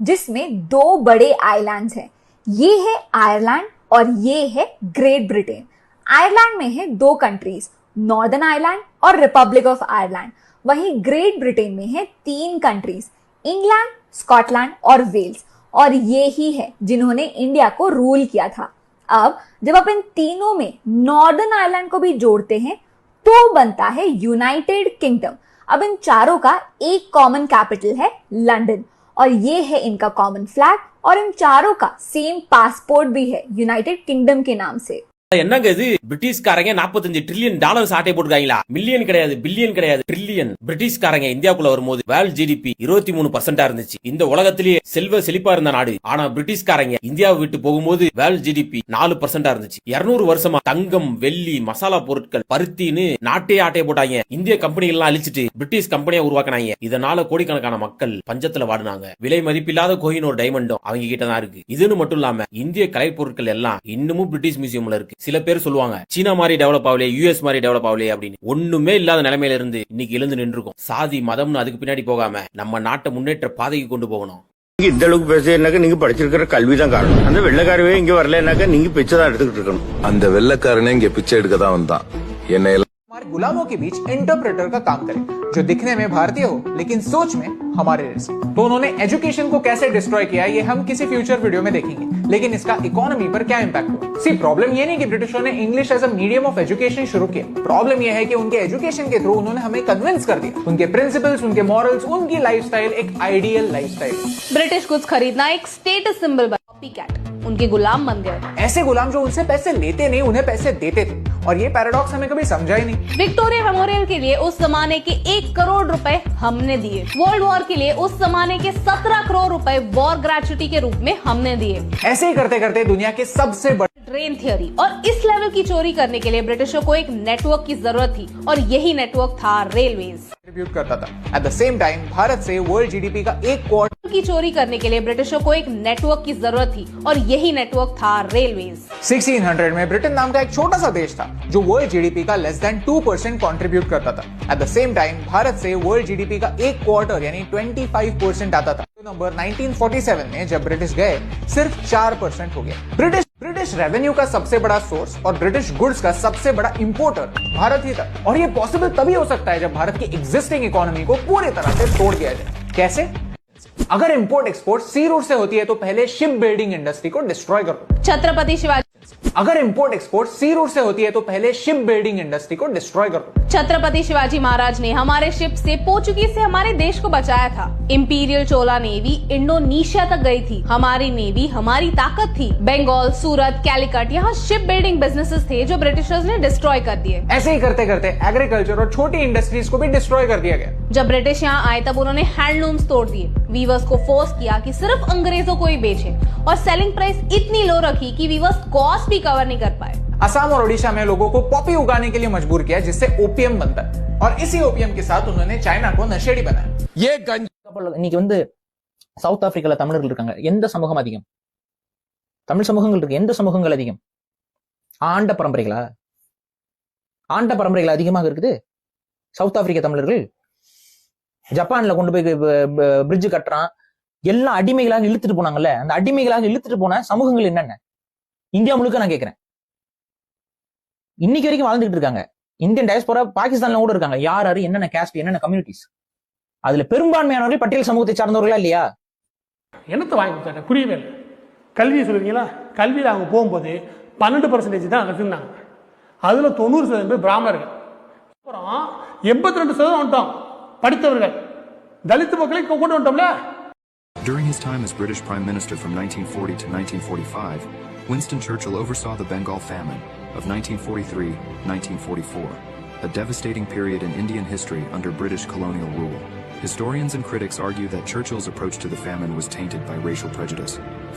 जिसमें दो बड़े आइलैंड्स हैं। ये है आयरलैंड और ये है ग्रेट ब्रिटेन। आयरलैंड में है दो कंट्रीज, नॉर्दर्न आयरलैंड और रिपब्लिक ऑफ आयरलैंड। वहीं ग्रेट ब्रिटेन में है तीन कंट्रीज, इंग्लैंड, स्कॉटलैंड और वेल्स। और ये ही है जिन्होंने इंडिया को रूल किया था। अब जब आप इन तीनों में नॉर्दर्न आयरलैंड को भी जोड़ते हैं तो बनता है यूनाइटेड किंगडम। अब इन चारों का एक कॉमन कैपिटल है लंदन और ये है इनका कॉमन फ्लैग और इन चारों का सेम पासपोर्ट भी है यूनाइटेड किंगडम के नाम से। என்னங்க இது பிரிட்டிஷ்காரங்க 45 ட்ரில்லியன் டாலர்ஸ் ஆட்டை போட்டுருக்காங்களா? மில்லியன் கிடையாது, பில்லியன் கிடையாது, ட்ரில்லியன். பிரிட்டிஷ்காரங்க இந்தியாக்குள்ள வரும்போது வேர்ல்ட் ஜிடிபி 23% இருந்துச்சு. இந்த உலகத்திலேயே செல்வ செழிப்பா இருந்த நாடு. ஆனா பிரிட்டிஷ்காரங்க இந்தியாவை விட்டு போகும்போது வேர்ல்ட் ஜிடிபி 4% இருந்துச்சு. 200 வருஷமா தங்கம், வெள்ளி, மசாலா பொருட்கள், பருத்தின்னு நாட்டே ஆட்டை போட்டாங்க. இந்திய கம்பெனிகள் எல்லாம் அழிச்சிட்டு பிரிட்டிஷ் கம்பெனியை உருவாக்கினாங்க. இதனால கோடிக்கணக்கான மக்கள் பஞ்சத்துல வாடினாங்க. விலை மதிப்பில்லாத கோஹினூர் டைமண்டும் அவங்க கிட்ட தான் இருக்கு. இதுன்னு மட்டும் இல்லாம இந்திய கலை பொருட்கள் எல்லாம் இன்னமும் பிரிட்டிஷ் மியூசியம்ல இருக்கு. சில பேர் சொல்லுவாங்க சீனா மாதிரி டெவலப் ஆகலையே, யூஎஸ் மாதிரி டெவலப் ஆகலையே அப்படின்னு. ஒண்ணுமே இல்லாத நிலைமையில இருந்து இன்னைக்கு எழுந்து நின்றுக்கும். சாதி மதம்னு அதுக்கு பின்னாடி போகாம நம்ம நாட்டை முன்னேற்ற பாதைக்கு கொண்டு போகணும். இந்த அளவுக்கு பேசுறதுனாக்க நீங்க படிச்சிருக்கிற கல்விதான் காரணம். அந்த வெள்ளக்காரவே இங்க வரலனாக்க நீங்க பிச்சை தான் எடுத்துக்கிட்டு இருக்கணும். அந்த வெள்ளக்காரனே இங்க பிச்சை எடுக்க தான் வந்தான். என்ன हमारे गुलामों के बीच इंटरप्रेटर का काम करे जो दिखने में भारतीय हो लेकिन सोच में हमारे जैसे। तो उन्होंने एजुकेशन को कैसे डिस्ट्रॉय किया ये हम किसी फ्यूचर वीडियो में देखेंगे, लेकिन इसका इकोनॉमी पर क्या इंपैक्ट हुआ। सी प्रॉब्लम ये नहीं कि ब्रिटिशों ने English as a medium of education शुरू किया, प्रॉब्लम ये है कि उनके एजुकेशन के थ्रू उन्होंने हमें कन्विंस कर दिया उनके प्रिंसिपल्स, उनके मॉरल्स, उनकी लाइफस्टाइल एक आइडियल लाइफस्टाइल। ब्रिटिश कुछ खरीदना एक स्टेटस सिंबल बना, कॉपीकैट उनके गुलाम बन गए। ऐसे गुलाम जो उनसे पैसे लेते नहीं उन्हें पैसे देते थे, और ये पैराडॉक्स हमें कभी समझा ही नहीं। विक्टोरिया मेमोरियल के लिए उस जमाने के 1 करोड़ रुपए हमने दिए। वर्ल्ड वॉर के लिए उस जमाने के 17 करोड़ रुपए वॉर ग्रेचुटी के रूप में हमने दिए। ऐसे ही करते करते दुनिया के सबसे बड़े ट्रेन थियरी और इस लेवल की चोरी करने के लिए ब्रिटिशों को एक नेटवर्क की जरूरत थी और यही नेटवर्क था रेलवेज। कंट्रीब्यूट करता था। At the same time Bharat से वर्ल्ड जीडीपी का 1 की चोरी करने के लिए ब्रिटिशों को एक नेटवर्क की जरूरत थी और यही नेटवर्क था रेलवेज। 1600 में ब्रिटेन नाम का एक छोटा सा देश था जो वर्ल्ड जीडीपी का लेस देन 2% कंट्रीब्यूट करता था। At the same time Bharat से वर्ल्ड जीडीपी का 1/4 यानी 25% आता था। नंबर 1947 में जब ब्रिटिश गए सिर्फ 4% हो गया। ब्रिटिश रेवेन्यू का सबसे बड़ा सोर्स और ब्रिटिश गुड्स का सबसे बड़ा इंपोर्टर भारत ही था, और ये पॉसिबल तभी हो सकता है जब भारत की एग्जिस्टिंग इकोनॉमी को पूरी तरह से तोड़ दिया जाए। कैसे? अगर इंपोर्ट एक्सपोर्ट सी रूट से होती है तो पहले शिप बिल्डिंग इंडस्ट्री को डिस्ट्रॉय कर दो। छत्रपति शिवाजी। अगर इंपोर्ट एक्सपोर्ट सी रूट से होती है तो पहले शिप बिल्डिंग इंडस्ट्री को डिस्ट्रॉय कर दो। छत्रपति शिवाजी महाराज ने हमारे शिप से पोर्चुगीज से हमारे देश को बचाया था। इंपीरियल चोला नेवी इंडोनेशिया तक गई थी। हमारी नेवी हमारी ताकत थी। बंगाल, सूरत, कैलिकट, यहाँ शिप बिल्डिंग बिजनेसेस थे जो ब्रिटिशर्स ने डिस्ट्रॉय कर दिए। ऐसे ही करते करते एग्रीकल्चर और छोटी इंडस्ट्रीज को भी डिस्ट्रॉय कर दिया गया। जब ब्रिटिश यहाँ आए तब उन्होंने हैंडलूम्स तोड़ दिए। वीवर्स को फोर्स किया कि सिर्फ अंग्रेजों को ही बेचे और सेलिंग प्राइस इतनी लो रखी कि वीवर्स कॉस्ट भी कवर नहीं कर पाए। असम और ओडिशा में लोगों को पॉपी उगाने के लिए मजबूर किया जिससे ओपियम बनता है, और इसी ओपियम के साथ उन्होंने चाइना को नशेड़ी बनाया। ये இன்னைக்கு வந்து சவுத் ஆப்பிரிக்கால தமிழர்கள் இருக்காங்க. எந்த சமூகம் அதிகம்? தமிழ் சமூகங்கள் இருக்கு. எந்த சமூகங்கள் அதிகம்? ஆண்ட பரம்பரைகளா அதிகமாக இருக்குது. சவுத் ஆப்பிரிக்க தமிழர்கள் ஜப்பான்ல கொண்டு போய் பிரிட்ஜ் கட்டுறான், எல்லாம் அடிமைகளாக இழுத்துட்டு போனாங்கல்ல. அந்த அடிமைகளாக இழுத்துட்டு போன சமூகங்கள் என்னென்ன இந்தியா முழுக்க நான் கேட்கிறேன். இன்னைக்கு வரைக்கும் வாழ்ந்துட்டு இருக்காங்க. இந்தியன் டயஸ்போரா பாகிஸ்தான்ல கூட இருக்காங்க. யார் யாரு, என்னென்ன காஸ்ட், என்னென்ன கம்யூனிட்டிஸ், அதுல பெரும்பான்மையானவர்கள் பட்டியல் சமூகத்தை சார்ந்தவர்களா இல்லையா? என்னத்தை வாங்கி கொடுத்தாங்க புரியவே இல்லை. கல்வியை சொல்லுவீங்களா? கல்வியில் அவங்க போகும்போது 12% தான் இருந்தாங்க. அதுல 90% பேர் பிராமணர்கள். அப்புறம் 82% வந்துட்டோம் படித்தவர்கள். தலித் மக்களை கொண்டு வந்துட்டோம்ல. During his time as British Prime Minister from 1940 to 1945, Winston Churchill oversaw the Bengal famine of 1943-1944, a devastating period in Indian history under British colonial rule. Historians and critics argue that Churchill's approach to the famine was tainted by racial prejudice.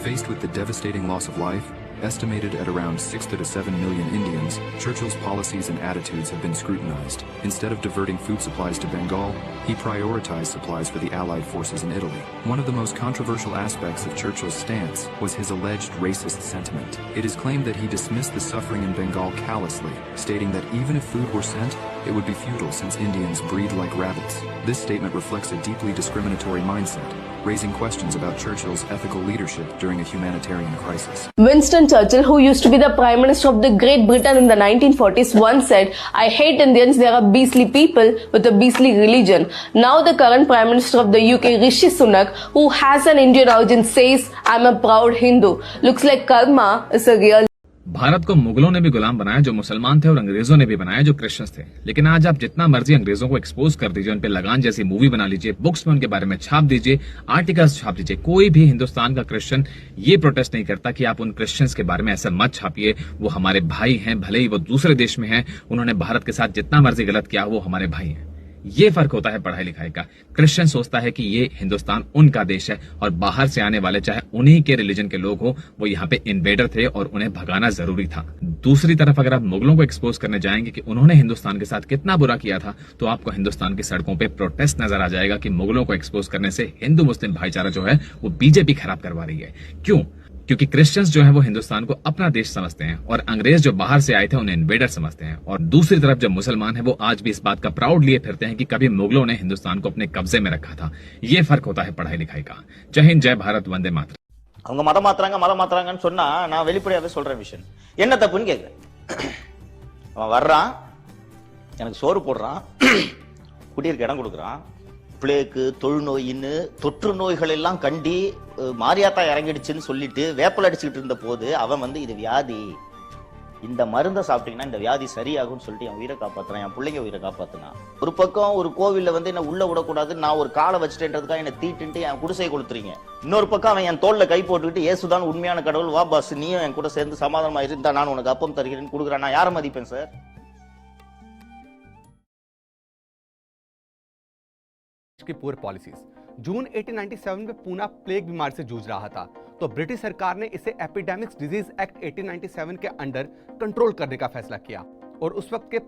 Faced with the devastating loss of life, estimated at around 6 to 7 million Indians, Churchill's policies and attitudes have been scrutinized. Instead of diverting food supplies to Bengal, he prioritized supplies for the Allied forces in Italy. One of the most controversial aspects of Churchill's stance was his alleged racist sentiment. It is claimed that he dismissed the suffering in Bengal callously, stating that even if food were sent, it would be futile since Indians breed like rabbits. This statement reflects a deeply discriminatory mindset, raising questions about Churchill's ethical leadership during a humanitarian crisis. Winston Churchill, who used to be the Prime Minister of the Great Britain in the 1940s, once said, "I hate Indians, they are beastly people with a beastly religion." Now the current Prime Minister of the UK, Rishi Sunak, who has an Indian origin, says, "I'm a proud Hindu." Looks like karma is a real. Bharat को मुगलों ने भी गुलाम बनाया जो मुसलमान थे, और अंग्रेजों ने भी बनाया जो क्रिश्चियंस थे। लेकिन आज आप जितना मर्जी अंग्रेजों को एक्सपोज कर दीजिए, उन पे लगान जैसी मूवी बना लीजिए, बुक्स में उनके बारे में छाप दीजिए, आर्टिकल्स छाप दीजिए, कोई भी हिंदुस्तान का क्रिश्चियन ये प्रोटेस्ट नहीं करता कि आप उन क्रिश्चियंस के बारे में ऐसा मत छापिए। वो हमारे भाई हैं, भले ही वो दूसरे देश में हैं, उन्होंने भारत के साथ जितना मर्जी गलत किया, वो हमारे भाई हैं। ये फर्क होता है पढ़ाई लिखाई का। क्रिश्चियन सोचता है कि ये हिंदुस्तान उनका देश है, और बाहर से आने वाले चाहे उन्हीं के रिलीजन के लोग हो, वो यहाँ पे इन्वेडर थे और उन्हें भगाना जरूरी था। दूसरी तरफ अगर आप मुगलों को एक्सपोज करने जाएंगे कि उन्होंने हिंदुस्तान के साथ कितना बुरा किया था, तो आपको हिंदुस्तान की सड़कों पे प्रोटेस्ट नजर आ जाएगा कि मुगलों को एक्सपोज करने से हिंदू मुस्लिम भाईचारा जो है वो बीजेपी खराब करवा रही है। क्यों? क्योंकि क्रिश्चियंस जो है वो हिंदुस्तान को अपना देश समझते हैं, और अंग्रेज जो बाहर से आए थे उन्हें इन्वेडर समझते हैं। और दूसरी तरफ जो मुसलमान है वो आज भी इस बात का प्राउड लिए फिरते हैं कि कभी मुगलों ने हिंदुस्तान को अपने कब्जे में रखा था। ये फर्क होता है पढ़ाई लिखाई का। जय हिंद, जय भारत, वंदे मातरम। அவங்க மதம் மாத்துறாங்கன்னு சொன்னா நான் வெளிப்படையாவே சொல்றேன் விஷயம் என்ன தப்புன்னு கேக்குறேன். அவன் வர்றான், எனக்கு சோறு போடுறான், குடியிருக்க இடம் கொடுக்குறான், பிளேக்கு தொழுநோயின்னு தொற்று நோய்கள் எல்லாம் கண்டி மாரியாத்தா இறங்கிடுச்சுன்னு சொல்லிட்டு வேப்பல் அடிச்சுக்கிட்டு இருந்த போது அவன் வந்து இது வியாதி, இந்த மருந்தை சாப்பிட்டீங்கன்னா இந்த வியாதி சரியாகும்னு சொல்லிட்டு என் உயிரை காப்பாத்துறான், என் பிள்ளைங்க உயிரை காப்பாத்துனான். ஒரு பக்கம் ஒரு கோவில்ல வந்து என்ன உள்ள விடக்கூடாது, நான் ஒரு காலை வச்சுட்டேன்றதுக்காக என்ன தீட்டுன்ட்டு என் குடிசையை கொடுத்துறீங்க. இன்னொரு பக்கம் அவன் என் தோல்ல கை போட்டுக்கிட்டு இயேசுதான் உண்மையான கடவுள், வா பாஸ் நீயும் என் கூட சேர்ந்து சமாதானமா இருந்தா நான் உனக்கு அப்பம் தருகிறேன்னு கொடுக்குறான். நான் யாரை மதிப்பேன் சார்? की पुअर पॉलिसीज। जून 1897 में पूना प्लेग बीमारी से जूझ रहा था, तो ब्रिटिश सरकार ने इसे एपिडेमिक्स डिजीज एक्ट 1897 के अंडर कंट्रोल करने का फैसला किया, और उस वक्त के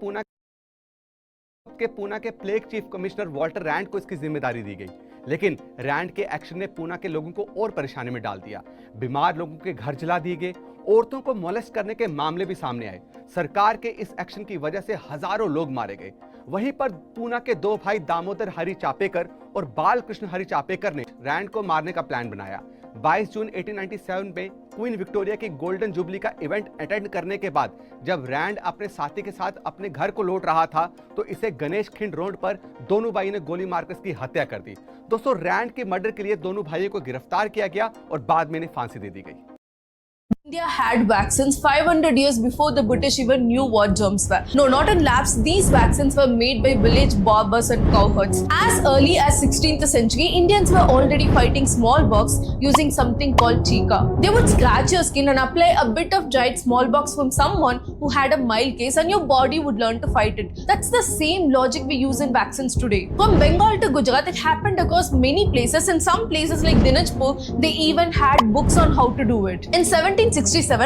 पूना के plague chief commissioner Walter Rand को इसकी जिम्मेदारी दी गई। लेकिन रैंड के एक्शन ने पूना के लोगों को और परेशानी में डाल दिया। बीमार लोगों के घर जला दिए गए, औरतों को मोलेस्ट करने के मामले भी सामने आए। सरकार के इस एक्शन की वजह से हजारों लोग मारे गए। वहीं पर पूना के दो भाई दामोदर हरि चापेकर और बालकृष्ण हरि चापेकर ने रैंड को मारने का प्लान बनाया। 22 जून 1897 में क्वीन विक्टोरिया की गोल्डन जुबली का इवेंट अटेंड करने के बाद जब रैंड अपने साथी के साथ अपने घर को लौट रहा था, तो इसे गणेश खिंड रोड पर दोनों भाई ने गोली मारकर इसकी हत्या कर दी। दोस्तों, रैंड के मर्डर के लिए दोनों भाइयों को गिरफ्तार किया गया और बाद में इन्हें फांसी दे दी गई। India had vaccines 500 years before the British even knew what germs were. No, not in labs. These vaccines were made by village barbers and cowherds. As early as 16th century, Indians were already fighting smallpox using something called tika. They would scratch your skin and apply a bit of dried smallpox from someone who had a mild case, and your body would learn to fight it. That's the same logic we use in vaccines today. From Bengal to Gujarat, it happened across many places. In some places like Dinajpur, they even had books on how to do it. In 1767,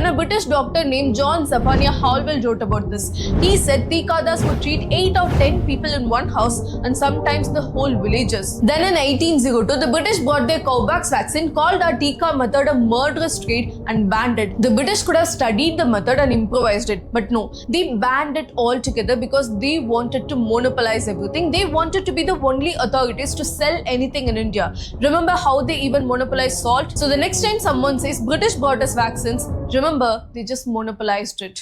a British doctor named John Zephaniah Hallwell wrote about this. He said Tikadas would treat 8 out of 10 people in one house and sometimes the whole villages. Then in 1802, the British brought their cowpox vaccine called our Tika method a murderous trade and banned it. The British could have studied the method and improvised it, but no, they banned it altogether because they wanted to monopolize everything. They wanted to be the only authorities to sell anything in India. Remember how they even monopolized salt? So the next time someone says British brought us vaccines, remember, they just monopolized it.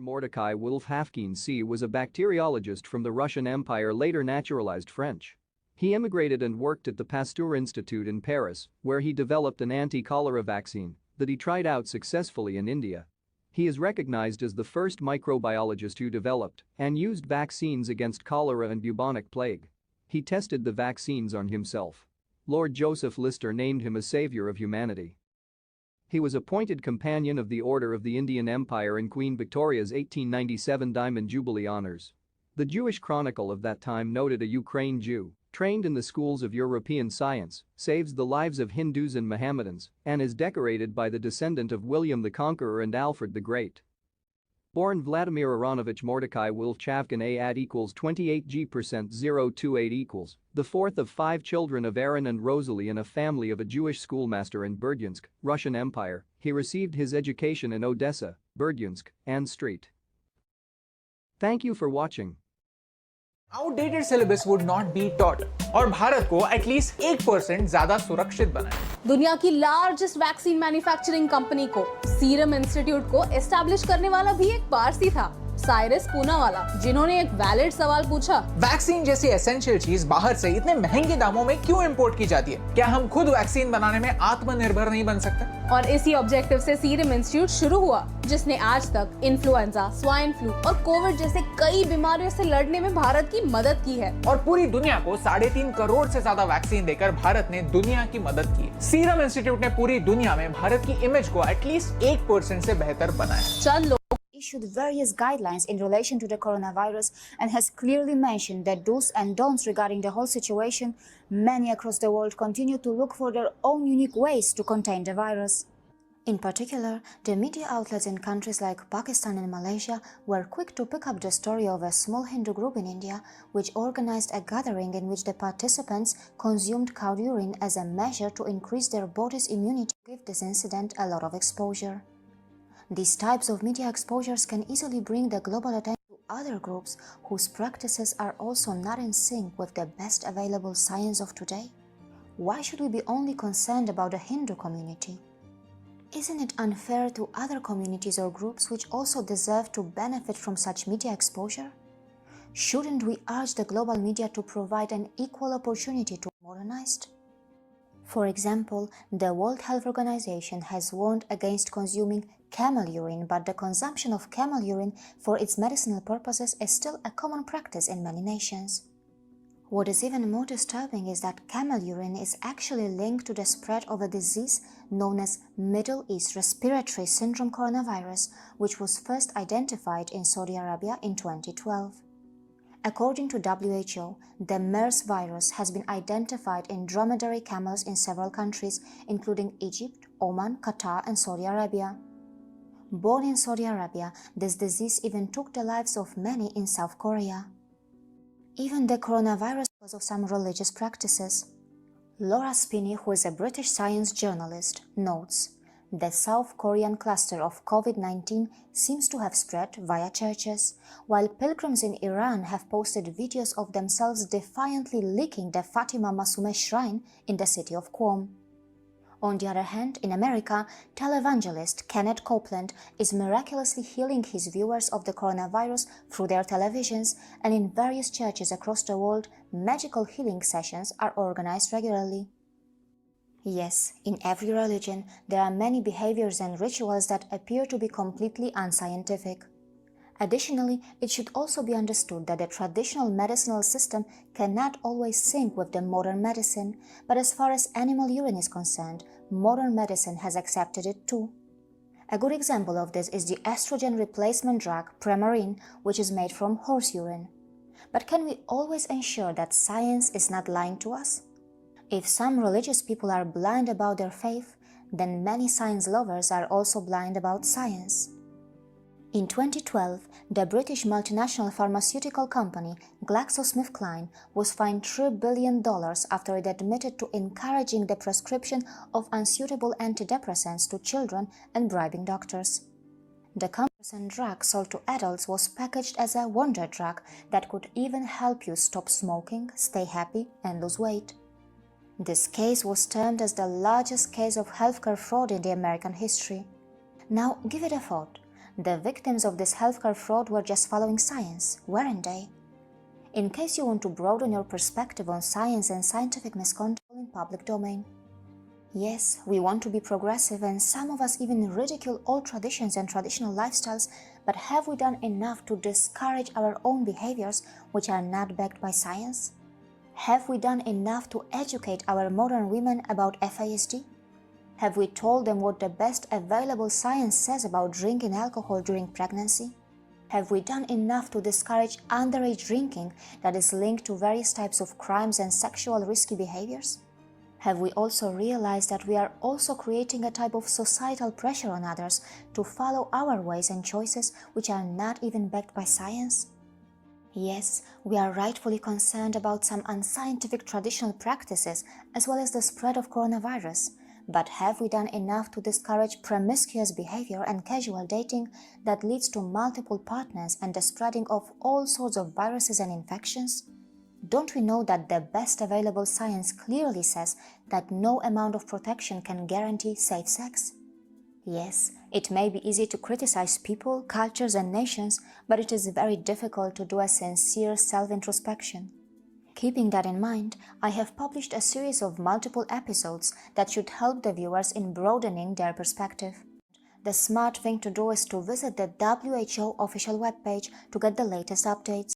Mordecai Wolf Hafkeen C. was a bacteriologist from the Russian Empire, later naturalized French. He emigrated and worked at the Pasteur Institute in Paris, where he developed an anti-cholera vaccine that he tried out successfully in India. He is recognized as the first microbiologist who developed and used vaccines against cholera and bubonic plague. He tested the vaccines on himself. Lord Joseph Lister named him a savior of humanity. He was appointed Companion of the Order of the Indian Empire in Queen Victoria's 1897 Diamond Jubilee honors. The Jewish Chronicle of that time noted a Ukraine Jew, trained in the schools of European science, saves the lives of Hindus and Mohammedans, and is decorated by the descendant of William the Conqueror and Alfred the Great. Born Vladimir Aronovich Mordecai Wolf Chavkin A@ equals 28G%028 equals, the fourth of 5 children of Aaron and Rosalie in a family of a Jewish schoolmaster in Berdyansk, Russian Empire. He received his education in Odessa, Berdyansk, and St. Thank you for watching. Outdated syllabus would not be taught और भारत को at least 1% ज्यादा सुरक्षित बनाए। दुनिया की largest vaccine manufacturing company को, serum institute को establish करने वाला भी एक पारसी था, साइरस पूनावाला, जिन्होंने एक वैलिड सवाल पूछा, वैक्सीन जैसी एसेंशियल चीज बाहर से इतने महंगे दामों में क्यों इंपोर्ट की जाती है? क्या हम खुद वैक्सीन बनाने में आत्मनिर्भर नहीं बन सकते? और इसी ऑब्जेक्टिव से सीरम इंस्टीट्यूट शुरू हुआ, जिसने आज तक इन्फ्लुएंजा, स्वाइन फ्लू और कोविड जैसे कई बीमारियों से लड़ने में भारत की मदद की है। और पूरी दुनिया को 3.5 करोड़ से ज्यादा वैक्सीन देकर भारत ने दुनिया की मदद की। सीरम इंस्टीट्यूट ने पूरी दुनिया में भारत की इमेज को एटलीस्ट 1% से बेहतर बनाया। चंद लोग issued various guidelines in relation to the coronavirus and has clearly mentioned that do's and don'ts regarding the whole situation. Many across the world continue to look for their own unique ways to contain the virus. In particular, the media outlets in countries like Pakistan and Malaysia were quick to pick up the story of a small Hindu group in India which organized a gathering in which the participants consumed cow urine as a measure to increase their body's immunity to give this incident a lot of exposure. These types of media exposures can easily bring the global attention to other groups whose practices are also not in sync with the best available science of today. Why should we be only concerned about the Hindu community? Isn't it unfair to other communities or groups which also deserve to benefit from such media exposure? Shouldn't we urge the global media to provide an equal opportunity to modernized? For example, the World Health Organization has warned against consuming camel urine, but the consumption of camel urine for its medicinal purposes is still a common practice in many nations. What is even more disturbing is that camel urine is actually linked to the spread of a disease known as Middle East Respiratory Syndrome coronavirus, which was first identified in Saudi Arabia in 2012. According to WHO, the MERS virus has been identified in dromedary camels in several countries, including Egypt, Oman, Qatar, and Saudi Arabia. Born in Saudi Arabia, this disease even took the lives of many in South Korea. Even the coronavirus because of some religious practices. Laura Spinney, who is a British science journalist, notes, the South Korean cluster of COVID-19 seems to have spread via churches, while pilgrims in Iran have posted videos of themselves defiantly licking the Fatima Masume shrine in the city of Qom. On the other hand, in America, televangelist Kenneth Copeland is miraculously healing his viewers of the coronavirus through their televisions, and in various churches across the world, magical healing sessions are organized regularly. Yes, in every religion, there are many behaviors and rituals that appear to be completely unscientific. Additionally, it should also be understood that the traditional medicinal system cannot always sync with the modern medicine, but as far as animal urine is concerned, modern medicine has accepted it too. A good example of this is the estrogen replacement drug Premarin, which is made from horse urine. But can we always ensure that science is not lying to us? If some religious people are blind about their faith, then many science lovers are also blind about science. In 2012, the British multinational pharmaceutical company GlaxoSmithKline was fined $3 billion after it admitted to encouraging the prescription of unsuitable antidepressants to children and bribing doctors. The company drug sold to adults was packaged as a wonder drug that could even help you stop smoking, stay happy, and lose weight. This case was termed as the largest case of healthcare fraud in the American history. Now, give it a thought. The victims of this healthcare fraud were just following science, weren't they? In case you want to broaden your perspective on science and scientific misconduct in public domain. Yes, we want to be progressive, and some of us even ridicule old traditions and traditional lifestyles, but have we done enough to discourage our own behaviors which are not backed by science? Have we done enough to educate our modern women about FASD? Have we told them what the best available science says about drinking alcohol during pregnancy? Have we done enough to discourage underage drinking that is linked to various types of crimes and sexual risky behaviors? Have we also realized that we are also creating a type of societal pressure on others to follow our ways and choices which are not even backed by science? Yes, we are rightfully concerned about some unscientific traditional practices as well as the spread of coronavirus. But have we done enough to discourage promiscuous behavior and casual dating that leads to multiple partners and the spreading of all sorts of viruses and infections? Don't we know that the best available science clearly says that no amount of protection can guarantee safe sex? Yes, it may be easy to criticize people, cultures, and nations, but it is very difficult to do a sincere self-introspection. Keeping that in mind, I have published a series of multiple episodes that should help the viewers in broadening their perspective. The smart thing to do is to visit the WHO official webpage to get the latest updates.